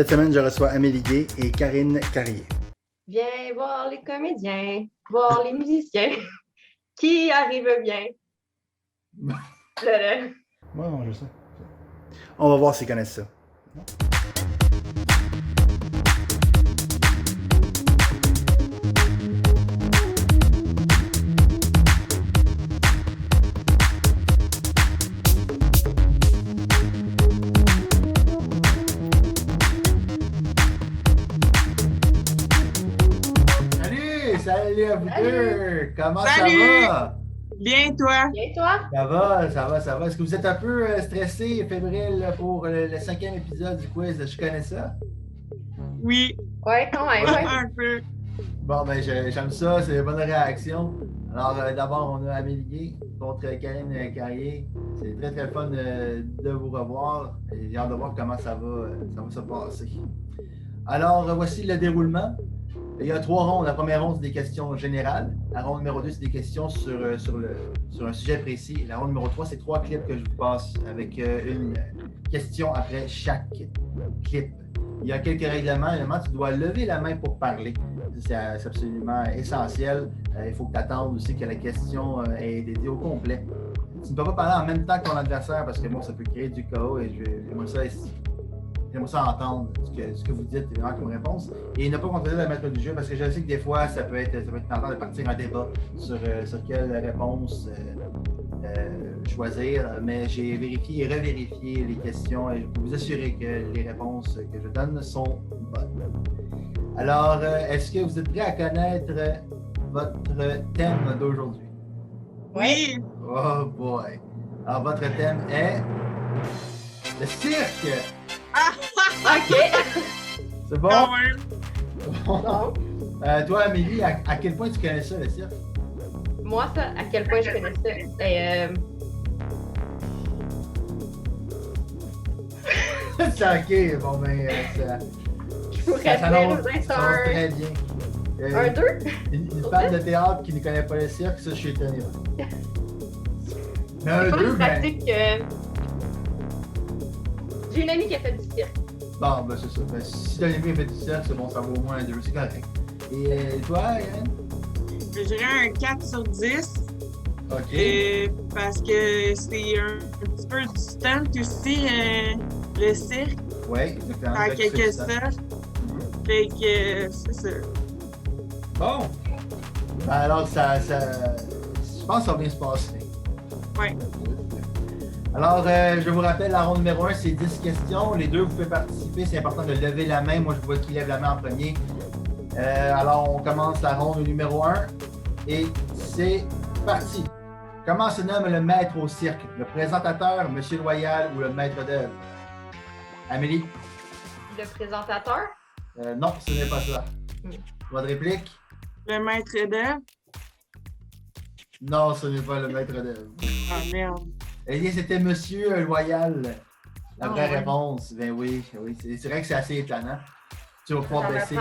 Cette semaine, je reçois Amélie Gay et Karine Carrier. Viens voir les comédiens, voir les musiciens qui arrivent bien. Ouais, non, je sais. On va voir s'ils connaissent ça. Salut à vous deux! Comment Salut! ça va? Bien, toi? Bien, toi? Ça va. Est-ce que vous êtes un peu stressé et fébrile pour le 5e épisode du quiz? Je connais ça. Oui. Ouais, quand même. Ouais. Un peu. Bon, ben j'aime ça, c'est une bonne réaction. Alors, d'abord, on a Amélie Gay contre Karine Carrier. C'est très, très fun de vous revoir. J'ai hâte de voir comment ça va se passer. Alors, voici le déroulement. Il y a 3 rondes. La première ronde, c'est des questions générales. La ronde numéro 2, c'est des questions sur un sujet précis. La ronde numéro 3, c'est 3 clips que je vous passe avec une question après chaque clip. Il y a quelques règlements. Évidemment, tu dois lever la main pour parler. C'est absolument essentiel. Il faut que tu attendes aussi que la question est dédiée au complet. Tu ne peux pas parler en même temps que ton adversaire parce que bon, ça peut créer du chaos et j'aimerais ça entendre ce que vous dites évidemment comme réponse. Et ne pas contredire le maître du jeu parce que je sais que des fois, ça peut être tentant de partir un débat sur quelle réponse choisir. Mais j'ai vérifié et revérifié les questions et je peux vous assurer que les réponses que je donne sont bonnes. Alors, est-ce que vous êtes prêts à connaître votre thème d'aujourd'hui? Oui. Oh boy! Alors, votre thème est le cirque! OK. C'est bon? Quand même. Bon. Toi, Amélie, à quel point tu connais ça, le cirque? Moi, ça, à quel point je connais ça? C'est ok, bon ben, Je pourrais ça s'annonce dire, c'est très bien. un 2? Une fan de théâtre qui ne connaît pas le cirque, ça, je suis étonné. Mais un C'est pas 2, une ben... pratique. J'ai une amie qui a fait du cirque. Bon, ben c'est ça. Ben, si t'as aimé fait du cirque, c'est bon, ça vaut au moins un 2, c'est correct. Et toi, Yann? Je dirais un 4 sur 10. Ok. Parce que c'est un petit peu du stunt aussi, le cirque, Ouais, exactement. en quelque sorte. Fait que c'est ça. Bon. Ben alors, je pense que ça va bien se passer. Ouais. Alors, je vous rappelle, la ronde numéro 1, c'est 10 questions. Les deux, vous pouvez participer. C'est important de lever la main. Moi, je vois qui lève la main en premier. Alors, on commence la ronde numéro 1. Et c'est parti. Comment se nomme le maître au cirque? Le présentateur, Monsieur Loyal ou le maître d'œuvre? Amélie? Le présentateur? Non, ce n'est pas ça. Votre réplique? Le maître d'œuvre. Non, ce n'est pas le maître d'œuvre. Ah merde. Eh bien, c'était Monsieur Loyal. La vraie ouais. réponse. Ben oui. C'est vrai que c'est assez étonnant. Tu vas pouvoir baisser.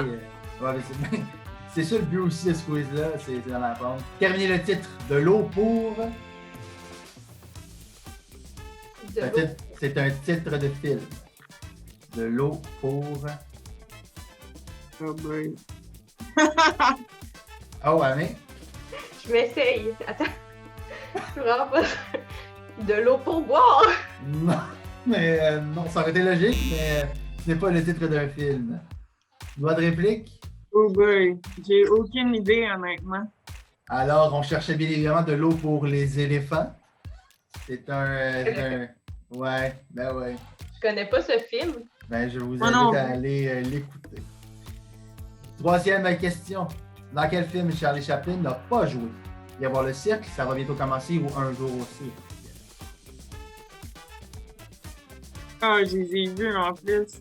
C'est ça le but aussi de ce quiz-là, c'est d'en apprendre. Terminer le titre de l'eau pour. C'est un titre de film. De l'eau pour. Oh boy. Oh, Amé? Je m'essaye. Attends. Je suis vraiment pas. De l'eau pour boire. Non, mais non, ça aurait été logique, mais ce n'est pas le titre d'un film. Doigt de réplique? Oh boy. J'ai aucune idée, honnêtement. Alors, on cherchait bien évidemment de l'eau pour les éléphants. C'est un... Ouais, ben ouais. Je connais pas ce film. Ben, je vous Moi invite non. à aller l'écouter. Troisième question. Dans quel film Charlie Chaplin n'a pas joué? Il va y avoir le cirque, ça va bientôt commencer, ou Un jour au cirque. Ah, je les ai vus en plus.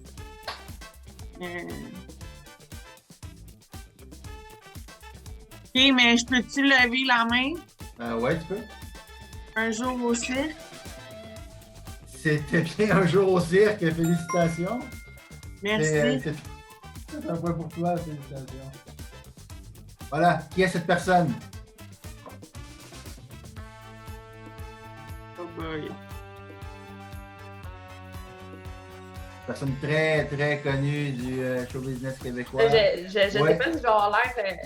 Ok, mais je peux-tu lever la main? Ouais, tu peux. Un jour au cirque? C'était bien Un jour au cirque, félicitations. Merci. C'est un point pour toi, félicitations. Voilà, qui est cette personne? Oh boy. Personne très, très connue du show business québécois. Je sais Ouais. pas si je vais avoir l'air.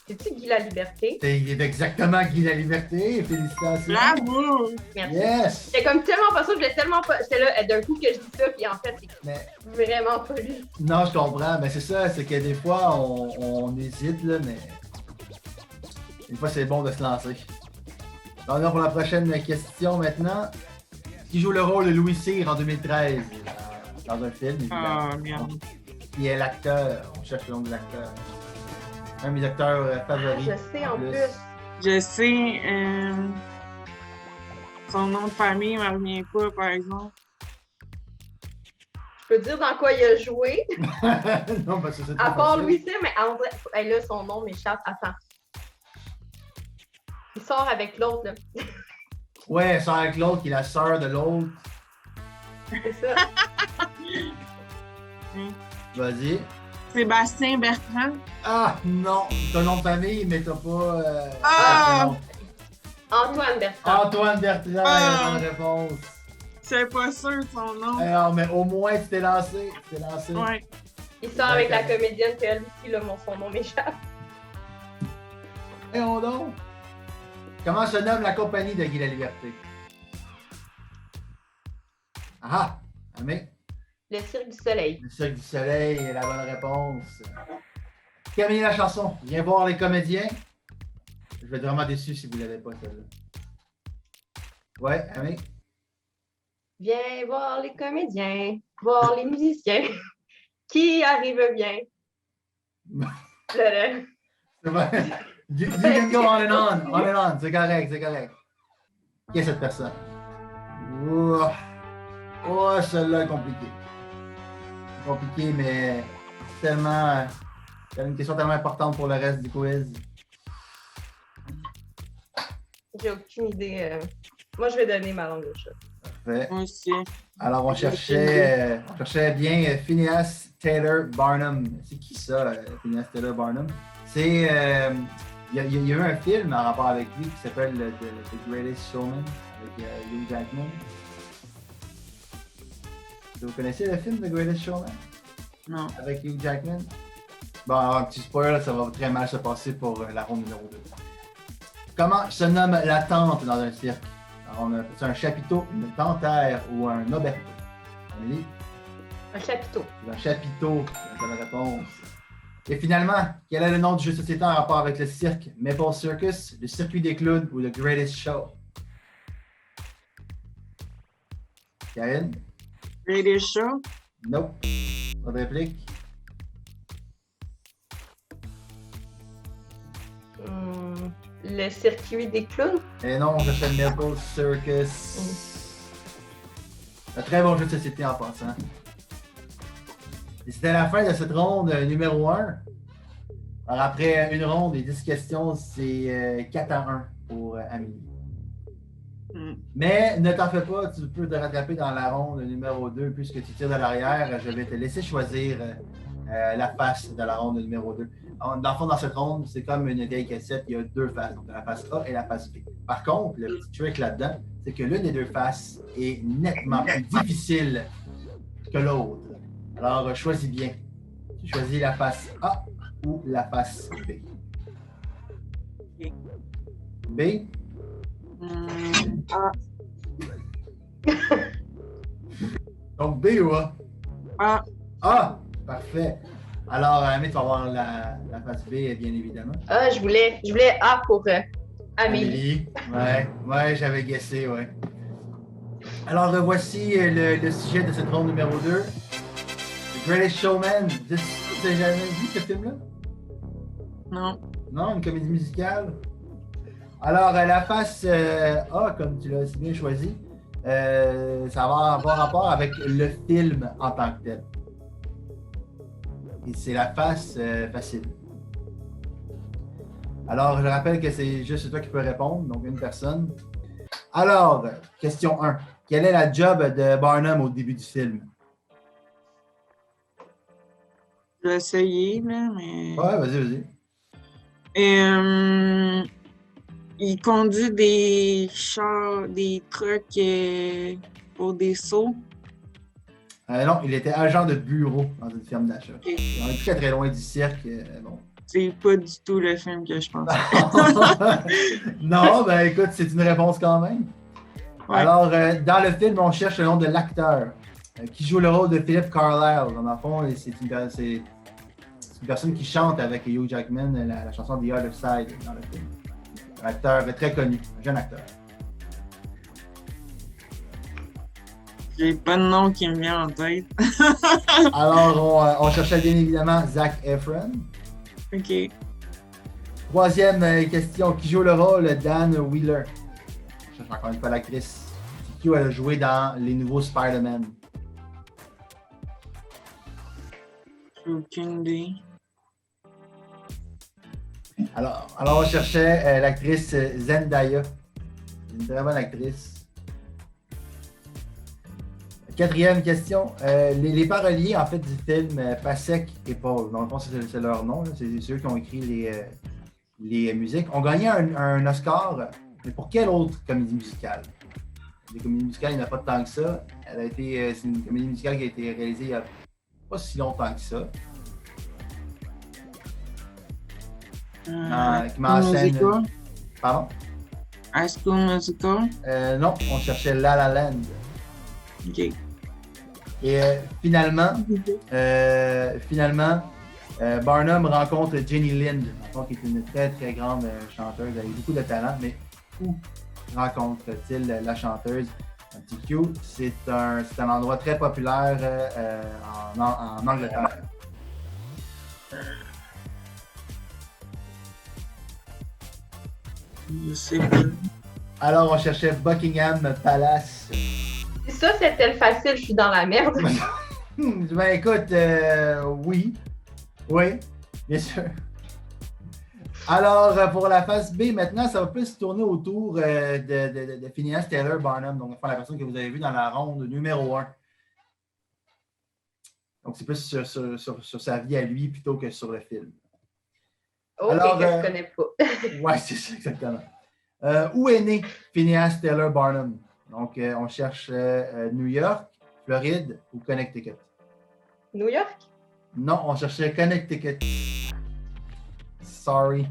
C'est-tu Guy la Liberté? C'est exactement Guy la Liberté. Félicitations. Bravo! Merci. Yes! J'étais comme tellement pas sûre, je voulais tellement pas. J'étais là, d'un coup que je dis ça, puis en fait, Mais c'est vraiment pas lui. non, je comprends. Mais c'est ça, c'est que des fois, on hésite, là, mais des fois, c'est bon de se lancer. On est pour la prochaine question maintenant. Qui joue le rôle de Louis Cyr en 2013 dans un film, évidemment. Ah, merde. Qui est l'acteur? On cherche le nom de l'acteur. Un de mes acteurs favoris. Je sais en plus. Je sais, son nom de famille me revient pas, par exemple. Je peux dire dans quoi il a joué. Non, parce que c'est À trop part facile. Louis Cyr, mais en vrai, hey, là, son nom m'échappe. Attends. Il sort avec l'autre, là. Ouais, sœur avec l'autre, qui est la sœur de l'autre. C'est ça. Vas-y. Sébastien Bertrand. Ah non, t'as un nom de famille, mais t'as pas. Ah! non. Antoine Bertrand. Antoine Bertrand, Ah! bonne réponse. C'est pas sûr de son nom. Alors, mais au moins, tu t'es lancé. Tu t'es lancé. Ouais. Il sort avec la comédienne, puis elle aussi, là, son nom m'échappe. Et on donc. Comment se nomme la compagnie de Guy la Liberté? Ah! Amé? Le Cirque du Soleil. Le Cirque du Soleil est la bonne réponse. Camille la chanson, viens voir les comédiens. Je vais être vraiment déçu si vous ne l'avez pas, celle-là. Ouais, Amé? Viens voir les comédiens, voir les musiciens qui arrivent bien. Là. C'est vrai. You can go on and on. C'est correct, c'est correct. Qui est cette personne? Ouh. Oh, celle-là est compliquée. Compliquée, mais tellement. C'est une question tellement importante pour le reste du quiz. J'ai aucune idée. Moi, je vais donner ma langue de chat. Parfait. Moi aussi. Alors, on cherchait bien Phineas Taylor Barnum. C'est qui ça, Phineas Taylor Barnum? C'est. Il y a eu un film en rapport avec lui qui s'appelle The Greatest Showman avec Hugh Jackman. Vous connaissez le film The Greatest Showman Non. avec Hugh Jackman? Bon, alors, un petit spoiler, ça va très mal se passer pour la ronde numéro 2. Comment se nomme la tente dans un cirque? Alors, on a c'est un chapiteau, une tentaire ou un oberto? Amélie? Un chapiteau. C'est un chapiteau, c'est la bonne réponse. Et finalement, quel est le nom du jeu de société en rapport avec le cirque? Maple Circus, le circuit des clowns ou The Greatest Show? Karine? Greatest Show. Nope. Pas de réplique? Le circuit des clowns. Et non, on cherchait Maple Circus. Un très bon jeu de société en passant. Et c'était la fin de cette ronde numéro 1. Alors après une ronde et 10 questions, c'est 4-1 pour Amélie. Mais ne t'en fais pas, tu peux te rattraper dans la ronde numéro 2 puisque tu tires de l'arrière. Je vais te laisser choisir la face de la ronde numéro 2. Dans le fond, dans cette ronde, c'est comme une vieille cassette, il y a deux faces, donc la face A et la face B. Par contre, le petit trick là-dedans, c'est que l'une des deux faces est nettement plus difficile que l'autre. Alors, choisis bien. Tu choisis la face A ou la face B. Ok. B? A. Donc B ou A? A. A! Parfait. Alors, Amélie, tu vas avoir la face B, bien évidemment. Ah, je voulais A pour Amélie. Ouais, j'avais guessé, ouais. Alors, voici le sujet de cette ronde numéro 2. The Greatest Showman. Tu n'as jamais vu ce film-là? Non. Non, une comédie musicale. Alors, la face A, comme tu l'as si bien choisi, ça va avoir rapport avec le film en tant que tel. Et c'est la face facile. Alors, je rappelle que c'est juste toi qui peux répondre, donc une personne. Alors, question 1. Quelle est la job de Barnum au début du film? Je vais essayer, là, mais. Ouais, vas-y. Il conduit des chars, des trucks pour des sauts. Non, il était agent de bureau dans une firme d'achat. Ok. On est très très loin du cirque. Bon. C'est pas du tout le film que je pensais. Non, ben écoute, c'est une réponse quand même. Ouais. Alors, dans le film, on cherche le nom de l'acteur qui joue le rôle de Philip Carlisle. Dans le fond, c'est une personne qui chante avec Hugh Jackman la chanson The Other Side dans le film. Un acteur très connu, un jeune acteur. J'ai pas de nom qui me vient en tête. Alors, on cherchait bien évidemment Zac Efron. Ok. Troisième question, qui joue le rôle de Dan Wheeler? Je cherche encore une fois l'actrice. Qui a joué dans les nouveaux Spider-Man? J'ai aucune idée. Alors on cherchait l'actrice Zendaya. Une très bonne actrice. Quatrième question. Les paroliers en fait du film Pasek et Paul, dans le fond c'est leur nom, là. C'est ceux qui ont écrit les musiques, ont gagné un Oscar, mais pour quelle autre comédie musicale? Des comédies musicales, il n'y en a pas tant que ça. C'est une comédie musicale qui a été réalisée il n'y a pas si longtemps que ça. Qui m'enseigne. Musical? Pardon? High School Musical? Non, on cherchait La La Land. Ok. Et finalement, Barnum rencontre Jenny Lind, qui est une très très grande chanteuse avec beaucoup de talent, mais où rencontre-t-il la chanteuse? Un petit Q, c'est un endroit très populaire en Angleterre. Je sais pas. Alors on cherchait Buckingham Palace. Ça, c'était le facile, je suis dans la merde. Ben écoute, oui, bien sûr. Alors, pour la phase B, maintenant, ça va plus tourner autour de Phineas Taylor Barnum, donc la personne que vous avez vue dans la ronde numéro 1. Donc, c'est plus sur sa vie à lui plutôt que sur le film. Ok, Alors, que je connais pas. Ouais, c'est ça, exactement. Où est né Phineas Taylor Barnum? Donc, on cherche New York, Floride ou Connecticut. New York? Non, on cherchait Connecticut. Sorry.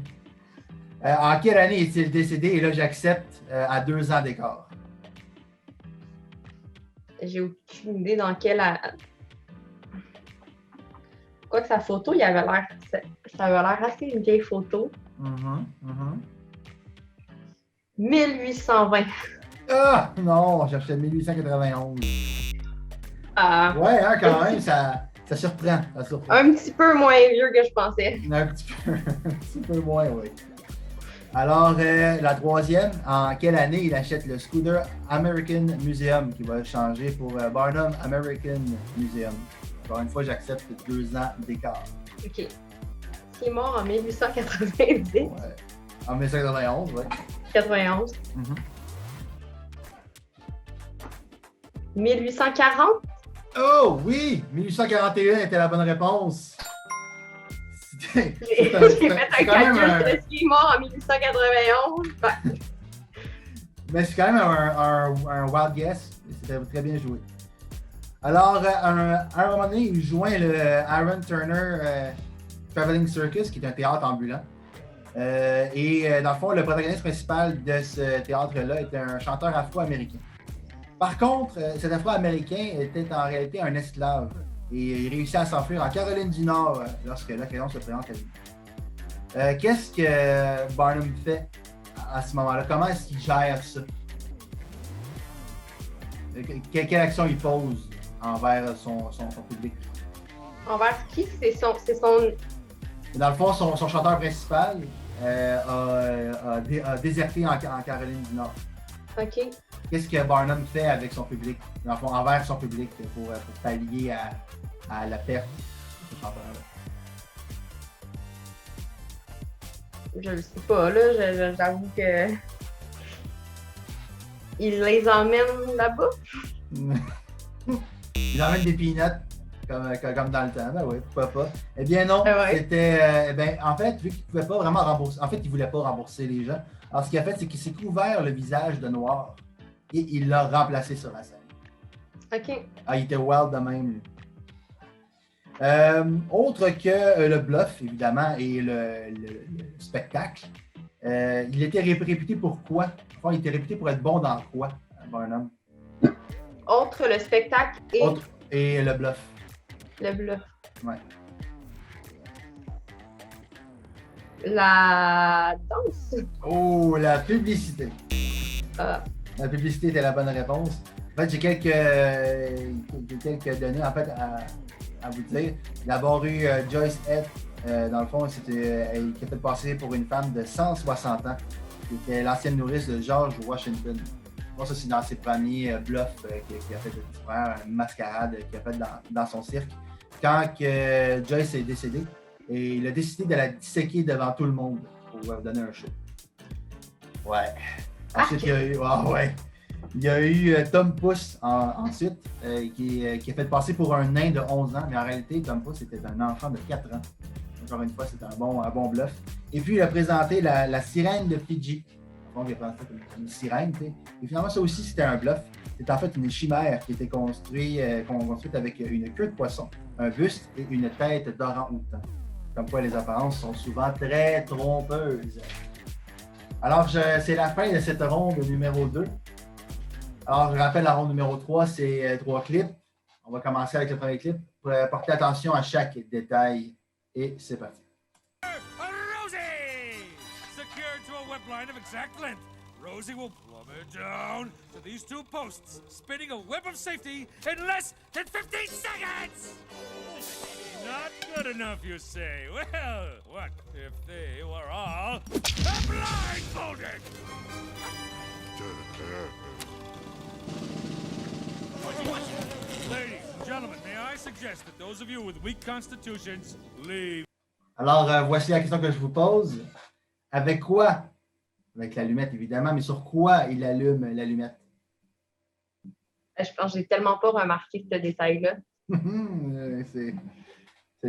En quelle année est-il décédé? Et là, j'accepte à 2 ans d'écart. J'ai aucune idée dans quelle. Quoique sa photo, ça avait l'air assez une vieille photo. 1820. Ah! Non, on cherchait 1891. Ah, Ouais, hein, quand même, ça surprend. Ça surprend. un petit peu moins vieux que je pensais. Un petit peu moins, oui. Alors, la troisième, en quelle année il achète le scooter American Museum qui va changer pour Barnum American Museum? Encore une fois, j'accepte 2 ans d'écart. Ok. Il est mort en 1890. Ouais. En 1991, oui. 91. Mhm. 1840? Oh oui! 1841 était la bonne réponse. J'ai fait un calcul, est-ce qu'il est mort en 1891? Ben, Mais c'est quand même un wild guess. C'était très bien joué. Alors, à un moment donné, il joint le Aaron Turner Traveling Circus, qui est un théâtre ambulant. Et dans le fond, le protagoniste principal de ce théâtre-là était un chanteur afro-américain. Par contre, cet afro-américain était en réalité un esclave. Et il réussit à s'enfuir en Caroline du Nord lorsque l'occasion se présente à lui. Qu'est-ce que Barnum fait à ce moment-là? Comment est-ce qu'il gère ça? Quelle action il pose envers son public? envers qui? C'est son... Dans le fond, son chanteur principal a déserté en Caroline du Nord. OK. Qu'est-ce que Barnum fait avec son public? Dans le fond, envers son public pour pallier à la perte de ce chanteur-là. Je le sais pas, là. J'avoue que... Il les emmène là-bas? Il emmène des peanuts comme dans le temps. Ben oui, pourquoi pas. Eh bien non, ouais. C'était... en fait, vu qu'il ne pouvait pas vraiment rembourser... En fait, il ne voulait pas rembourser les gens. Alors, ce qu'il a fait, c'est qu'il s'est couvert le visage de noir et il l'a remplacé sur la scène. OK. Ah, il était wild de même. Autre que le bluff, évidemment, et le spectacle, il était réputé pour quoi? Enfin, il était réputé pour être bon dans quoi, Barnum? Autre le spectacle et Autre, et le bluff. le bluff. Ouais. La danse. Oh, la publicité. Ah. La publicité était la bonne réponse. En fait, j'ai quelques données en fait, à vous dire. D'abord eu Joyce Heth, dans le fond, c'était elle qui a fait passer pour une femme de 160 ans, qui était l'ancienne nourrice de George Washington. Bon, ça, c'est dans ses premiers bluffs qu'il a fait de faire, une mascarade qu'il a fait dans son cirque. Quand Joyce est décédée, et il a décidé de la disséquer devant tout le monde pour donner un show. Ouais. Ensuite, il y a eu, il y a eu Tom Pouce ensuite, qui a fait passer pour un nain de 11 ans, mais en réalité, Tom Pouce était un enfant de 4 ans. Encore une fois, c'était un bon bluff. Et puis, il a présenté la sirène de Fidji. Donc, il a présenté comme une sirène, tu sais. Et finalement, ça aussi, c'était un bluff. C'était en fait une chimère qui était construite avec une queue de poisson, un buste et une tête d'orang-outan. Comme quoi, les apparences sont souvent très trompeuses. Alors, c'est la fin de cette ronde numéro 2. Alors, je rappelle, la ronde numéro 3, c'est 3 clips. On va commencer avec le premier clip. Portez attention à chaque détail. Et c'est parti. Rosie! Secured to a whip line of exact length. Rosie will plummet down to these 2 posts, spinning a web of safety in less than 15 seconds! Not good enough, you say? Well, what if they were all blindfolded? Ladies and gentlemen, may I suggest that those of you with weak constitutions leave? Alors, voici la question que je vous pose. Avec quoi? Avec l'allumette, évidemment, mais sur quoi il allume l'allumette? Je pense que j'ai tellement pas remarqué ce détail-là. C'est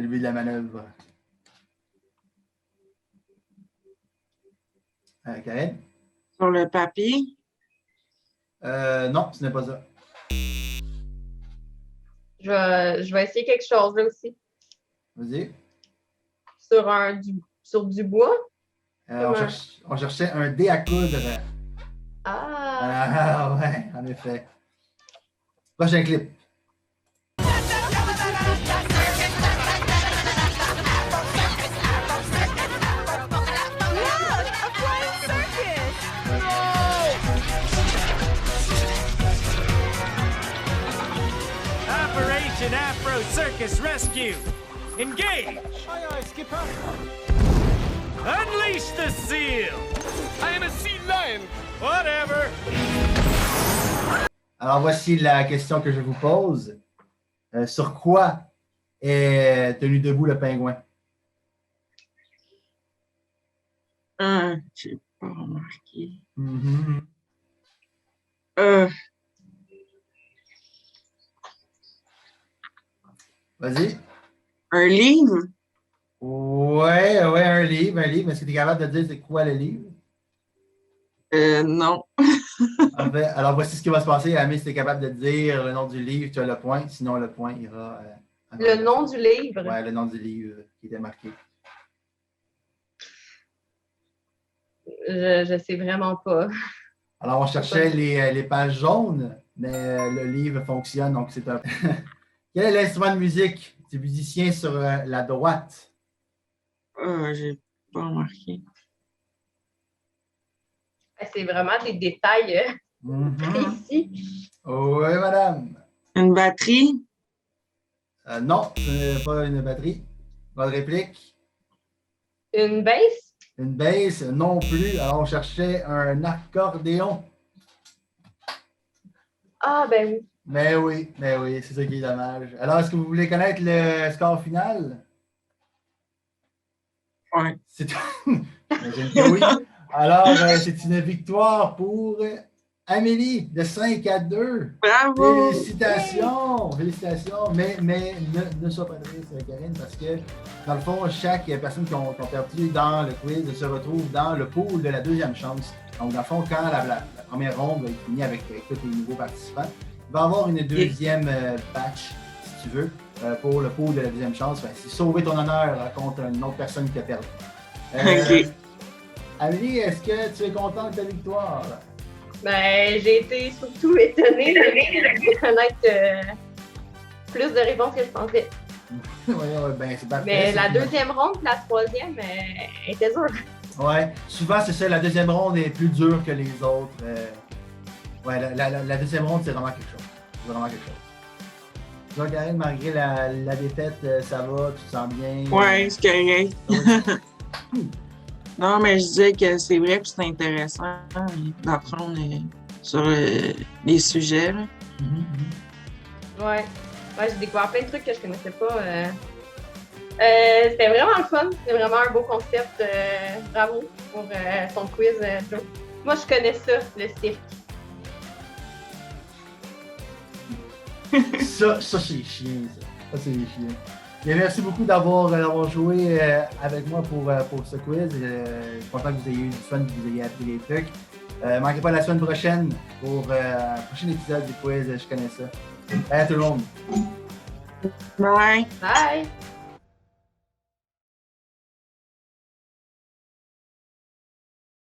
le but de la manœuvre. Karen? Sur le papier. Non, ce n'est pas ça. Je vais essayer quelque chose là aussi. Vas-y. Sur du bois. On cherchait un dé à coudre. Ah! Ouais, en effet. Prochain clip. Operation Afro Circus Rescue! Engage! Aye, aye, Skipper. Unleash the seal! I am a sea lion. Whatever! Alors, voici la question que je vous pose. Sur quoi est tenu debout le pingouin? J'ai pas remarqué. Mm-hmm. Vas-y. Un livre? Ouais, un livre. Est-ce que tu es capable de dire c'est quoi le livre? Non. Parfait. Alors, voici ce qui va se passer. Ami, si tu es capable de dire le nom du livre, tu as le point. Sinon, le point ira... Le nom du livre? Ouais, le nom du livre qui était marqué. Je sais vraiment pas. Alors, on cherchait les pages jaunes, mais le livre fonctionne, donc c'est un... Quel est l'instrument de musique du musicien sur la droite? J'ai pas remarqué. C'est vraiment des détails précis. Oui, madame. Une batterie? Non, ce n'est pas une batterie. Bonne réplique. Une basse? Une basse, non plus. Alors, on cherchait un accordéon. Ah, ben oui. Mais oui, c'est ça qui est dommage. Alors, est-ce que vous voulez connaître le score final? Ouais. J'imagine que oui. Alors, c'est une victoire pour Amélie de 5-2. Bravo! Félicitations! Mais ne sois pas triste, Karine, parce que dans le fond, chaque personne qui ont perdu dans le quiz se retrouve dans le pool de la deuxième chance. Donc, dans le fond, quand la première ronde est finie avec tous les nouveaux participants, va y avoir une deuxième batch, si tu veux, pour le pot de la deuxième chance. Enfin, c'est sauver ton honneur contre une autre personne qui a perdu. Ok. Amélie, est-ce que tu es contente de ta victoire? Ben, j'ai été surtout étonnée de connaître plus de réponses que je pensais. Ouais, ben, c'est parfait. Mais la C'est- deuxième ronde, la troisième, était dure. Ouais, souvent c'est ça, la deuxième ronde est plus dure que les autres. Ouais, la deuxième ronde, c'est vraiment quelque chose. C'est vraiment quelque chose. Donc, Karine, malgré la défaite, ça va, tu te sens bien? Ouais, c'est correct. Ouais. Non, mais je disais que c'est vrai que c'est intéressant d'apprendre sur les sujets. Là. Mhm, mhm. Ouais, j'ai découvert plein de trucs que je connaissais pas. C'était vraiment le fun. C'était vraiment un beau concept. Bravo pour ton quiz, Joe. Moi, je connais ça, le cirque. Ça c'est chiant, ça. Ça, c'est chiant. Bien, merci beaucoup d'avoir joué avec moi pour ce quiz. Je suis content que vous ayez eu du fun, que vous ayez appris des trucs. Manquez pas la semaine prochaine pour un prochain épisode du quiz. Je connais ça. Bye à tout le monde. Bye! Bye!